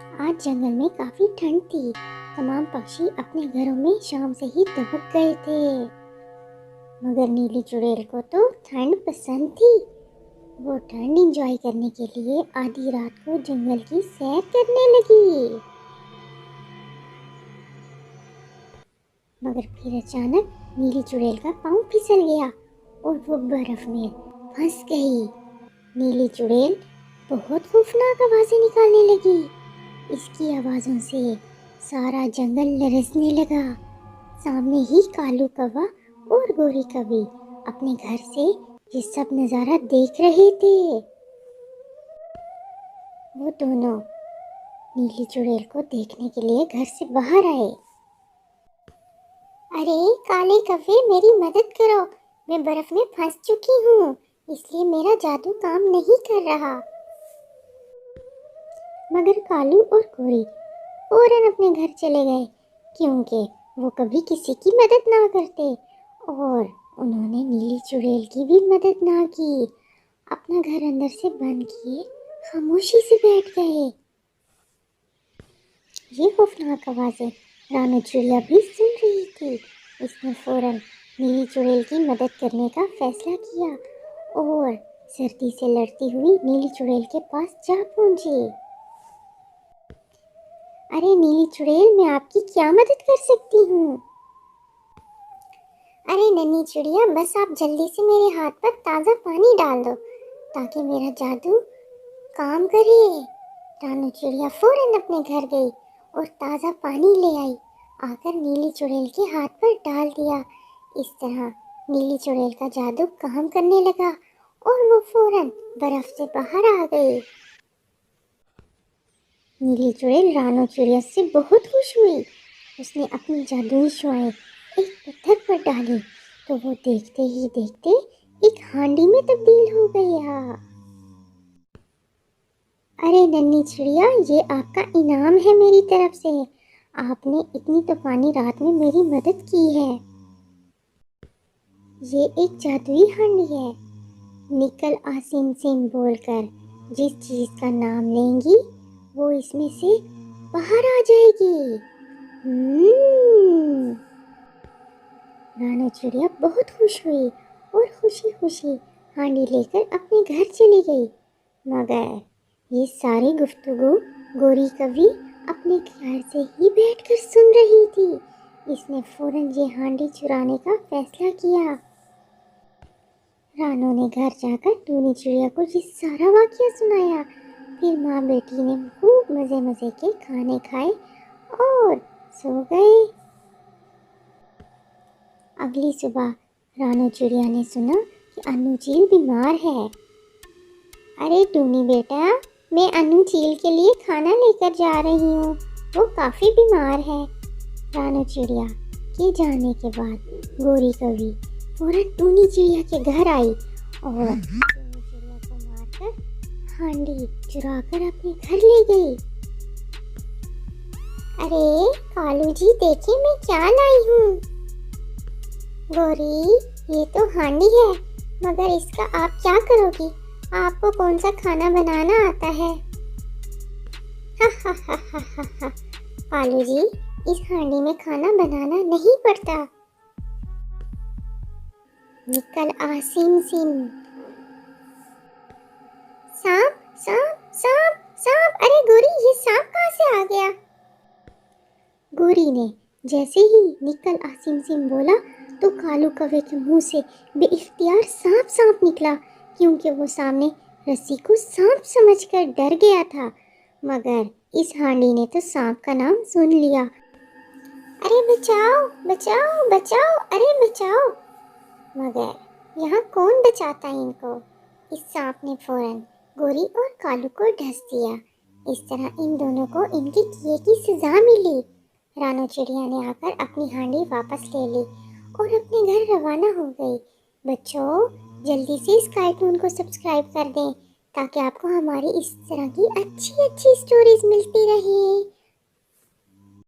आज जंगल में काफी ठंड थी। तमाम पक्षी अपने घरों में शाम से ही दबक गए थे, मगर नीली चुड़ैल को तो ठंड पसंद थी। वो ठंड एंजॉय करने के लिए आधी रात को जंगल की सैर करने लगी। मगर फिर अचानक नीली चुड़ैल का पाँव फिसल गया और वो बर्फ में फंस गई। नीली चुड़ैल बहुत खौफनाक आवाजें निकालने लगी। इसकी आवाज़ों से सारा जंगल लरसने लगा। सामने ही कालू कौवा और गोरी कौवी अपने घर से ये सब नज़ारा देख रहे थे। वो दोनों नीली चुड़ैल को देखने के लिए घर से बाहर आए। अरे काले कौवे, मेरी मदद करो, मैं बर्फ में फंस चुकी हूँ, इसलिए मेरा जादू काम नहीं कर रहा। मगर कालू और गोरी फौरन अपने घर चले गए, क्योंकि वो कभी किसी की मदद ना करते और उन्होंने नीली चुड़ैल की भी मदद ना की। अपना घर अंदर से बंद किए खामोशी से बैठ गए। ये खौफनाक आवाज़ें रानू चिड़िया भी सुन रही थी। इसने फौरन नीली चुड़ैल की मदद करने का फैसला किया और सर्दी से लड़ती हुई नीली चुड़ैल के पास जा पहुंची। अरे नीली चुड़ैल, मैं आपकी क्या मदद कर सकती हूँ? अरे नन्ही चिड़िया, बस आप जल्दी से मेरे हाथ पर ताज़ा पानी डाल दो ताकि मेरा जादू काम करे। रानू चिड़िया फौरन अपने घर गई और ताज़ा पानी ले आई, आकर नीली चुड़ैल के हाथ पर डाल दिया। इस तरह नीली चुड़ैल का जादू काम करने लगा और वो फौरन बर्फ से बाहर आ गई। नीली चुड़ैल रानू चिड़िया से बहुत खुश हुई। उसने अपनी जादुई शुआएं एक पत्थर पर डाली तो वो देखते ही देखते एक हांडी में तब्दील हो गया। अरे नन्ही चिड़िया, ये आपका इनाम है मेरी तरफ से। आपने इतनी तूफानी रात में मेरी मदद की है। ये एक जादुई हांडी है। निकल आसिम सिम बोलकर जिस चीज का नाम लेंगी वो इसमें से बाहर आ जाएगी। रानू चिड़िया बहुत खुश हुई और खुशी खुशी हांडी लेकर अपने घर चली गई। मगर ये सारी गुफ्तगू गोरी कौवी अपने घर से ही बैठकर सुन रही थी। इसने फौरन ये हांडी चुराने का फैसला किया। रानू ने घर जाकर टूनी चिड़िया को ये सारा वाकया सुनाया। फिर माँ बेटी ने खूब मज़े मज़े के खाने खाए और सो गए। अगली सुबह रानू चिड़िया ने सुना कि अन्नू चील बीमार है। अरे टूनी बेटा, मैं अन्नू चील के लिए खाना लेकर जा रही हूँ, वो काफ़ी बीमार है। रानू चिड़िया के जाने के बाद गोरी कौवी फौरन टूनी चिड़िया के घर आई और टूनी चिड़िया को मारकर हांडी चुराकर अपने घर ले गई। अरे कालू जी, देखिए मैं क्या लाई हूँ। गोरी, ये तो हांडी है, मगर इसका आप क्या करोगी? आपको कौन सा खाना बनाना आता है? हा हा हा हा हा हा। कालू जी, इस हांडी में खाना बनाना नहीं पड़ता। निकल आसिम सिम। सांप सांप सांप सांप। अरे गोरी, ये सांप कहाँ से आ गया? गोरी ने जैसे ही निकल आसिम सिम बोला तो कालू कौवे के मुंह से बेइख्तियार सांप सांप निकला, क्योंकि वो सामने रस्सी को सांप समझकर डर गया था। मगर इस हांडी ने तो सांप का नाम सुन लिया। अरे बचाओ बचाओ बचाओ, अरे बचाओ। मगर यहाँ कौन बचाता है इनको? इस सांप ने फौरन गोरी और कालू को डस दिया। इस तरह इन दोनों को इनके किए की सजा मिली। रानू चिड़िया ने आकर अपनी हांडी वापस ले ली और अपने घर रवाना हो गई। बच्चों, जल्दी से इस कार्टून को सब्सक्राइब कर दें ताकि आपको हमारी इस तरह की अच्छी अच्छी स्टोरीज मिलती रहे।